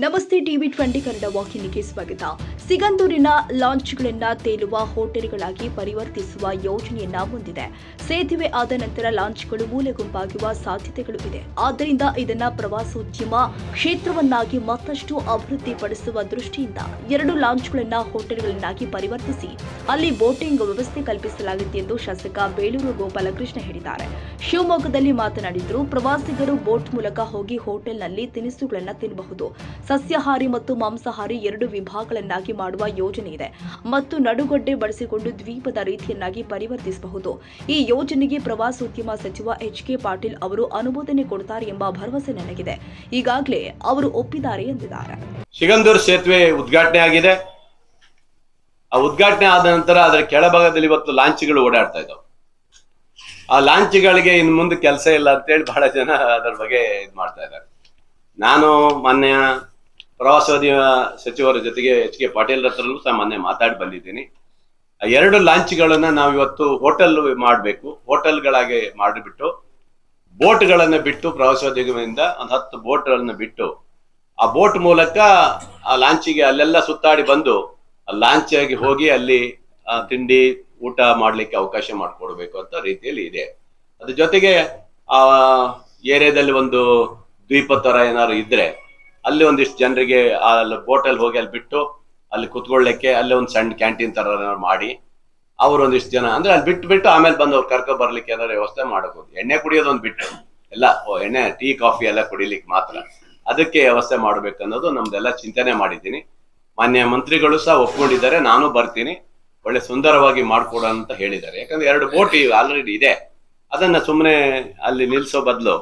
ನಮಸ್ತೆ ಟಿವಿ20 ಕನ್ನಡ ವಾಹಿನಿಗೆ ಸ್ವಾಗತ. ಸಿಗಂದೂರಿನ ಲಾಂಚ್ಗಳನ್ನು ತೇಲುವ ಹೋಟೆಲ್ಗಳಾಗಿ ಪರಿವರ್ತಿಸುವ ಯೋಜನೆಯನ್ನ ಹೊಂದಿದೆ. ಸೇತುವೆ ಆದ ನಂತರ ಲಾಂಚ್ಗಳು ಮೂಲೆ ಗುಂಪಾಗುವ ಸಾಧ್ಯತೆಗಳು ಇದೆ. ಆದ್ದರಿಂದ ಇದನ್ನ ಪ್ರವಾಸೋದ್ಯಮ ಕ್ಷೇತ್ರವನ್ನಾಗಿ ಮತ್ತಷ್ಟು ಅಭಿವೃದ್ಧಿಪಡಿಸುವ ದೃಷ್ಟಿಯಿಂದ 2 ಲಾಂಚ್ಗಳನ್ನು ಹೋಟೆಲ್ಗಳನ್ನಾಗಿ ಪರಿವರ್ತಿಸಿ ಅಲ್ಲಿ ಬೋಟಿಂಗ್ ವ್ಯವಸ್ಥೆ ಕಲ್ಪಿಸಲಾಗಿದೆ ಎಂದು ಶಾಸಕ ಬೇಳೂರು ಗೋಪಾಲಕೃಷ್ಣ ಹೇಳಿದ್ದಾರೆ. ಶಿವಮೊಗ್ಗದಲ್ಲಿ ಮಾತನಾಡಿದರು. ಪ್ರವಾಸಿಗರು ಬೋಟ್ ಮೂಲಕ ಹೋಗಿ ಹೋಟೆಲ್ನಲ್ಲಿ ತಿನಿಸುಗಳನ್ನು ತಿನ್ನಬಹುದು. ಸಸ್ಯಾಹಾರಿ ಮತ್ತು ಮಾಂಸಾಹಾರಿ 2 ವಿಭಾಗಗಳನ್ನಾಗಿ ಮಾಡುವ ಯೋಜನೆ ಇದೆ ಮತ್ತು ನಡುಗಡ್ಡೆ ಬಳಸಿಕೊಂಡು ದ್ವೀಪದ ರೀತಿಯನ್ನಾಗಿ ಪರಿವರ್ತಿಸಬಹುದು. ಈ ಯೋಜನೆಗೆ ಪ್ರವಾಸೋದ್ಯಮ ಸಚಿವ ಎಚ್.ಕೆ. ಪಾಟೀಲ್ ಅವರು ಅನುಮೋದನೆ ಕೊಡುತ್ತಾರೆ ಎಂಬ ಭರವಸೆ ನನಗಿದೆ. ಈಗಾಗಲೇ ಅವರು ಒಪ್ಪಿದ್ದಾರೆ ಎಂದಿದ್ದಾರೆ. ಸಿಗಂದೂರು ಸೇತುವೆ ಉದ್ಘಾಟನೆ ಆಗಿದೆ. ಆ ಉದ್ಘಾಟನೆ ಆದ ನಂತರ ಅದರ ಕೆಳಭಾಗದಲ್ಲಿ ಇವತ್ತು ಲಾಂಚ್ಗಳು ಓಡಾಡ್ತಾ ಇದ್ದಾವೆ. ಆ ಲಾಂಚ್ಗಳಿಗೆ ಇನ್ನು ಮುಂದೆ ಕೆಲಸ ಇಲ್ಲ ಅಂತೇಳಿ ಬಹಳ ಜನ ಅದರ ಬಗ್ಗೆ ಇದು ಮಾಡ್ತಾ ಇದ್ದಾರೆ. ನಾನು ಮಾನ್ಯ ಪ್ರವಾಸೋದ್ಯಮ ಸಚಿವರ ಜೊತೆಗೆ ಎಚ್.ಕೆ. ಪಾಟೀಲ್ ಹತ್ರನೂ ಸಹ ಮೊನ್ನೆ ಮಾತಾಡಿ ಬಂದಿದ್ದೀನಿ. 2 ಲಾಂಚ್ಗಳನ್ನ ನಾವು ಇವತ್ತು ಹೋಟೆಲ್ ಮಾಡಬೇಕು. ಹೋಟೆಲ್ಗಳಾಗಿ ಮಾಡಿಬಿಟ್ಟು ಬೋಟ್ಗಳನ್ನು ಬಿಟ್ಟು ಪ್ರವಾಸೋದ್ಯಮದಿಂದ ಒಂದು 10 ಬೋಟ್ಗಳನ್ನು ಬಿಟ್ಟು ಆ ಬೋಟ್ ಮೂಲಕ ಆ ಲಾಂಚಿಗೆ ಅಲ್ಲೆಲ್ಲ ಸುತ್ತಾಡಿ ಬಂದು ಲಾಂಚ್ ಆಗಿ ಹೋಗಿ ಅಲ್ಲಿ ತಿಂಡಿ ಊಟ ಮಾಡ್ಲಿಕ್ಕೆ ಅವಕಾಶ ಮಾಡಿಕೊಡ್ಬೇಕು ಅಂತ ರೀತಿಯಲ್ಲಿ ಇದೆ. ಅದ್ರ ಜೊತೆಗೆ ಆ ಏರಿಯಾದಲ್ಲಿ ಒಂದು ದ್ವೀಪ ತರ ಏನಾದ್ರು ಇದ್ರೆ ಅಲ್ಲಿ ಒಂದಿಷ್ಟು ಜನರಿಗೆ ಅಲ್ಲಿ ಬೋಟಲ್ಲಿ ಹೋಗಿ ಅಲ್ಲಿ ಬಿಟ್ಟು ಅಲ್ಲಿ ಕುತ್ಕೊಳ್ಳಿಕ್ಕೆ ಅಲ್ಲಿ ಒಂದು ಸಣ್ಣ ಕ್ಯಾಂಟೀನ್ ತರ ಏನಾದ್ರು ಮಾಡಿ ಅವ್ರು ಒಂದಿಷ್ಟು ಜನ ಅಂದ್ರೆ ಅಲ್ಲಿ ಬಿಟ್ಟು ಆಮೇಲೆ ಬಂದು ಅವ್ರು ಕರ್ಕೊ ಬರ್ಲಿಕ್ಕೆ ಏನಾದ್ರು ವ್ಯವಸ್ಥೆ ಮಾಡಬಹುದು. ಎಣ್ಣೆ ಕುಡಿಯೋದೊಂದು ಬಿಟ್ಟು ಎಲ್ಲ ಎಣ್ಣೆ ಟೀ ಕಾಫಿ ಎಲ್ಲ ಕುಡಿಲಿಕ್ಕೆ ಮಾತ್ರ ಅದಕ್ಕೆ ವ್ಯವಸ್ಥೆ ಮಾಡ್ಬೇಕು ಅನ್ನೋದು ನಮ್ದೆಲ್ಲ ಚಿಂತನೆ ಮಾಡಿದ್ದೀನಿ. ಮಾನ್ಯ ಮಂತ್ರಿಗಳು ಸಹ ಒಪ್ಕೊಂಡಿದ್ದಾರೆ. ನಾನು ಬರ್ತೀನಿ, ಒಳ್ಳೆ ಸುಂದರವಾಗಿ ಮಾಡ್ಕೊಡ ಅಂತ ಹೇಳಿದ್ದಾರೆ. ಯಾಕಂದ್ರೆ 2 ಬೋಟ್ ಆಲ್ರೆಡಿ ಇದೆ. ಅದನ್ನ ಸುಮ್ಮನೆ ಅಲ್ಲಿ ನಿಲ್ಸೋ ಬದಲು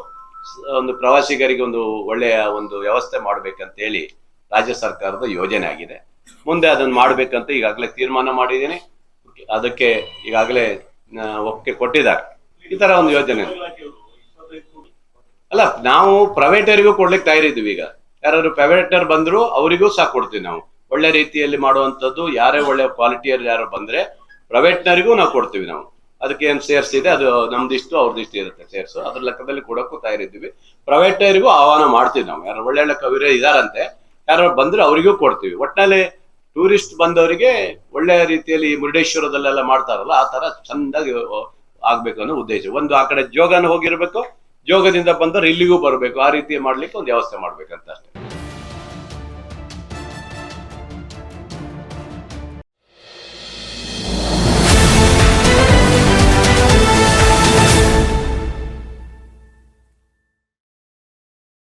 ಒಂದು ಪ್ರವಾಸಿಗರಿಗೆ ಒಂದು ಒಳ್ಳೆಯ ಒಂದು ವ್ಯವಸ್ಥೆ ಮಾಡ್ಬೇಕಂತ ಹೇಳಿ ರಾಜ್ಯ ಸರ್ಕಾರದ ಯೋಜನೆ ಆಗಿದೆ. ಮುಂದೆ ಅದನ್ನ ಮಾಡ್ಬೇಕಂತ ಈಗಾಗಲೇ ತೀರ್ಮಾನ ಮಾಡಿದ್ದೀನಿ. ಅದಕ್ಕೆ ಈಗಾಗಲೇ ಒಪ್ಪಿಗೆ ಕೊಟ್ಟಿದ್ದಾರೆ. ಈ ತರ ಒಂದು ಯೋಜನೆ ಅಲ್ಲ, ನಾವು ಪ್ರೈವೇಟರಿಗೂ ಕೊಡ್ಲಿಕ್ಕೆ ತಯಾರಿದ್ದೀವಿ. ಈಗ ಯಾರು ಪ್ರೈವೇಟರ್ ಬಂದ್ರು ಅವರಿಗೂ ಸಹ ಕೊಡ್ತೀವಿ. ನಾವು ಒಳ್ಳೆ ರೀತಿಯಲ್ಲಿ ಮಾಡುವಂತದ್ದು ಯಾರೇ ಒಳ್ಳೆ ಕ್ವಾಲಿಟಿಯರ್ ಯಾರು ಬಂದ್ರೆ ಪ್ರೈವೇಟ್ನರಿಗೂ ನಾವು ಕೊಡ್ತೀವಿ. ನಾವು ಅದಕ್ಕೆ ಏನ್ ಸೇರ್ಸ್ ಇದೆ ಅದು ನಮ್ದಿಷ್ಟು ಅವ್ರದಿಷ್ಟು ಇರುತ್ತೆ ಸೇರ್ಸು. ಅದ್ರ ಲೆಕ್ಕದಲ್ಲಿ ಕೊಡಕ್ಕೂ ತಯಾರಿದ್ದೀವಿ. ಪ್ರೈವೇಟರಿಗೂ ಆಹ್ವಾನ ಮಾಡ್ತೀವಿ. ನಾವು ಯಾರು ಒಳ್ಳೆ ಕವಿರೇ ಇದಾರಂತೆ ಯಾರು ಬಂದ್ರೆ ಅವರಿಗೂ ಕೊಡ್ತೀವಿ. ಒಟ್ಟಿನಲ್ಲಿ ಟೂರಿಸ್ಟ್ ಬಂದವರಿಗೆ ಒಳ್ಳೆ ರೀತಿಯಲ್ಲಿ ಮುರುಡೇಶ್ವರದಲ್ಲೆಲ್ಲ ಮಾಡ್ತಾರಲ್ಲ ಆ ತರ ಚಂದಾಗಿ ಆಗ್ಬೇಕು ಅನ್ನೋ ಉದ್ದೇಶ. ಒಂದು ಆ ಕಡೆ ಜೋಗನ ಹೋಗಿರ್ಬೇಕು, ಜೋಗದಿಂದ ಬಂದವರು ಇಲ್ಲಿಗೂ ಬರ್ಬೇಕು. ಆ ರೀತಿ ಮಾಡ್ಲಿಕ್ಕೆ ಒಂದು ವ್ಯವಸ್ಥೆ ಮಾಡ್ಬೇಕಂತ ಅಷ್ಟೇ.